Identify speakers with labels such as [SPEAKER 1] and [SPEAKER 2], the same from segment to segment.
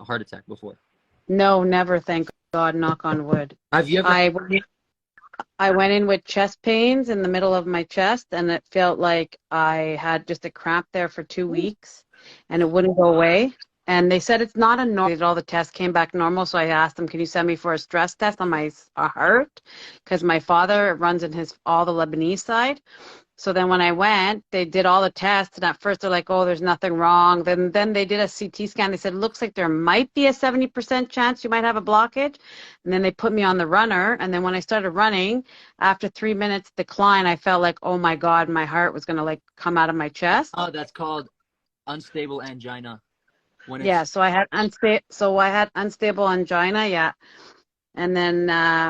[SPEAKER 1] heart attack before?
[SPEAKER 2] No, never, thank God, knock on wood.
[SPEAKER 1] Have you ever?
[SPEAKER 2] I went in with chest pains in the middle of my chest, and it felt like I had just a cramp there for 2 weeks, and it wouldn't go away. And they said it's not a normal. They did all the tests, came back normal. So I asked them, "Can you send me for a stress test on my heart?" Because my father runs in all the Lebanese side. So then when I went, they did all the tests, and at first they're like, "Oh, there's nothing wrong." Then they did a CT scan. They said it looks like there might be a 70% chance you might have a blockage. And then they put me on the runner. And then when I started running, after 3 minutes decline, I felt like, oh my God, my heart was gonna like come out of my chest.
[SPEAKER 1] Oh, that's called unstable angina.
[SPEAKER 2] Yeah, so I had unstable angina, yeah. And then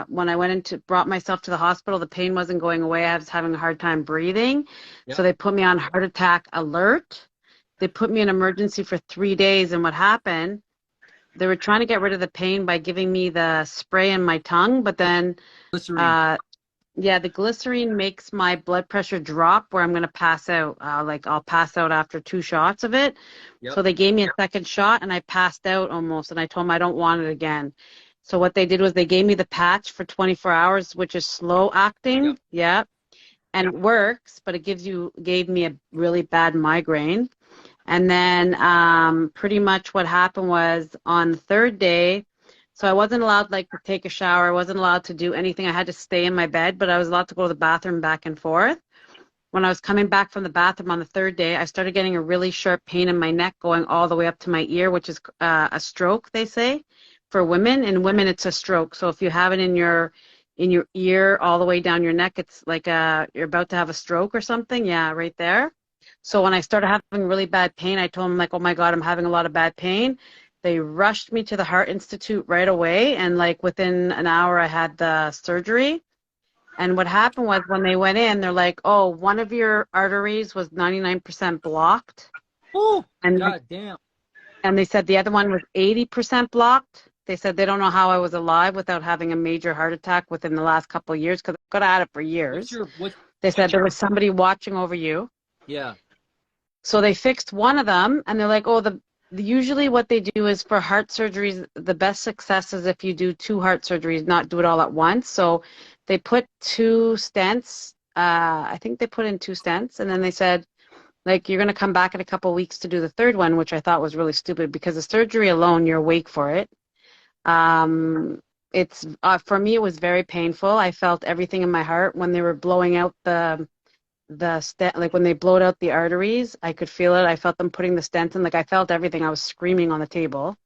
[SPEAKER 2] when I brought myself to the hospital, the pain wasn't going away. I was having a hard time breathing.
[SPEAKER 1] Yep.
[SPEAKER 2] So they put me on heart attack alert. They put me in emergency for 3 days. And what happened, they were trying to get rid of the pain by giving me the spray in my tongue. But then, the glycerine makes my blood pressure drop where I'm going to pass out. I'll pass out after 2 shots of it.
[SPEAKER 1] Yep.
[SPEAKER 2] So they gave me a second shot and I passed out almost. And I told them I don't want it again. So what they did was they gave me the patch for 24 hours, which is slow acting.
[SPEAKER 1] Yep.
[SPEAKER 2] Yeah. And it works, but it gave me a really bad migraine. And then pretty much what happened was on the third day, so I wasn't allowed to take a shower. I wasn't allowed to do anything. I had to stay in my bed, but I was allowed to go to the bathroom back and forth. When I was coming back from the bathroom on the third day, I started getting a really sharp pain in my neck going all the way up to my ear, which is a stroke, they say. For women, in women, it's a stroke. So if you have it in your ear all the way down your neck, it's like you're about to have a stroke or something. Yeah, right there. So when I started having really bad pain, I told them oh my God, I'm having a lot of bad pain. They rushed me to the Heart Institute right away, and within an hour, I had the surgery. And what happened was when they went in, they're like, "Oh, one of your arteries was 99% blocked."
[SPEAKER 1] Oh,
[SPEAKER 2] and
[SPEAKER 1] God damn.
[SPEAKER 2] And they said the other one was 80% blocked. They said they don't know how I was alive without having a major heart attack within the last couple of years, because I could have had it for years. They said there was somebody watching over you.
[SPEAKER 1] Yeah.
[SPEAKER 2] So they fixed one of them, and they're like, "Oh, usually what they do is for heart surgeries, the best success is if you do 2 heart surgeries, not do it all at once." So they put 2 stents. I think they put in 2 stents, and then they said, you're going to come back in a couple of weeks to do the third one, which I thought was really stupid because the surgery alone, you're awake for it. It's for me, it was very painful. I felt everything in my heart when they were blowing out the stent, when they blowed out the arteries. I could feel it. I felt them putting the stent in. I felt everything. I was screaming on the table.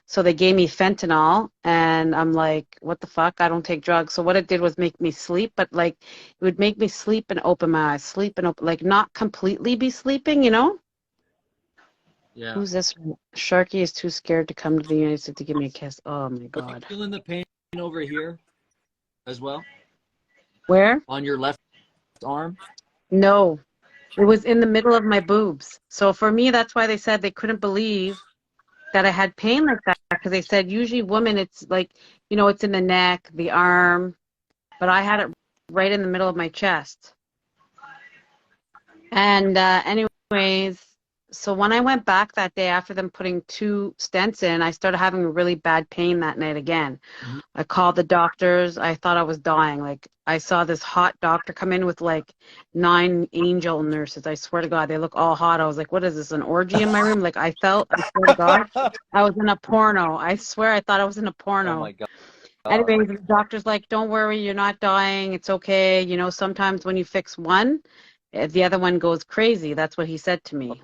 [SPEAKER 2] So they gave me fentanyl, and I'm like, what the fuck? I don't take drugs. So what it did was make me sleep, but it would make me sleep and open my eyes, sleep and open, not completely be sleeping,
[SPEAKER 1] Yeah.
[SPEAKER 2] Who's this? Sharky is too scared to come to the United States to give me a kiss. Oh my God.
[SPEAKER 1] Are you feeling the pain over here as well?
[SPEAKER 2] Where?
[SPEAKER 1] On your left arm?
[SPEAKER 2] No, it was in the middle of my boobs. So for me, that's why they said they couldn't believe that I had pain like that, because they said usually women, it's it's in the neck, the arm, but I had it right in the middle of my chest. And anyways, so when I went back that day after them putting 2 stents in, I started having really bad pain that night again. Mm-hmm. I called the doctors. I thought I was dying. I saw this hot doctor come in with 9 angel nurses. I swear to God, they look all hot. I was like, what is this, an orgy in my room? I swear to God, I was in a porno. I swear I thought I was in a porno.
[SPEAKER 1] Oh my God.
[SPEAKER 2] Anyway, the doctor's like, don't worry, you're not dying. It's okay. Sometimes when you fix one, the other one goes crazy. That's what he said to me.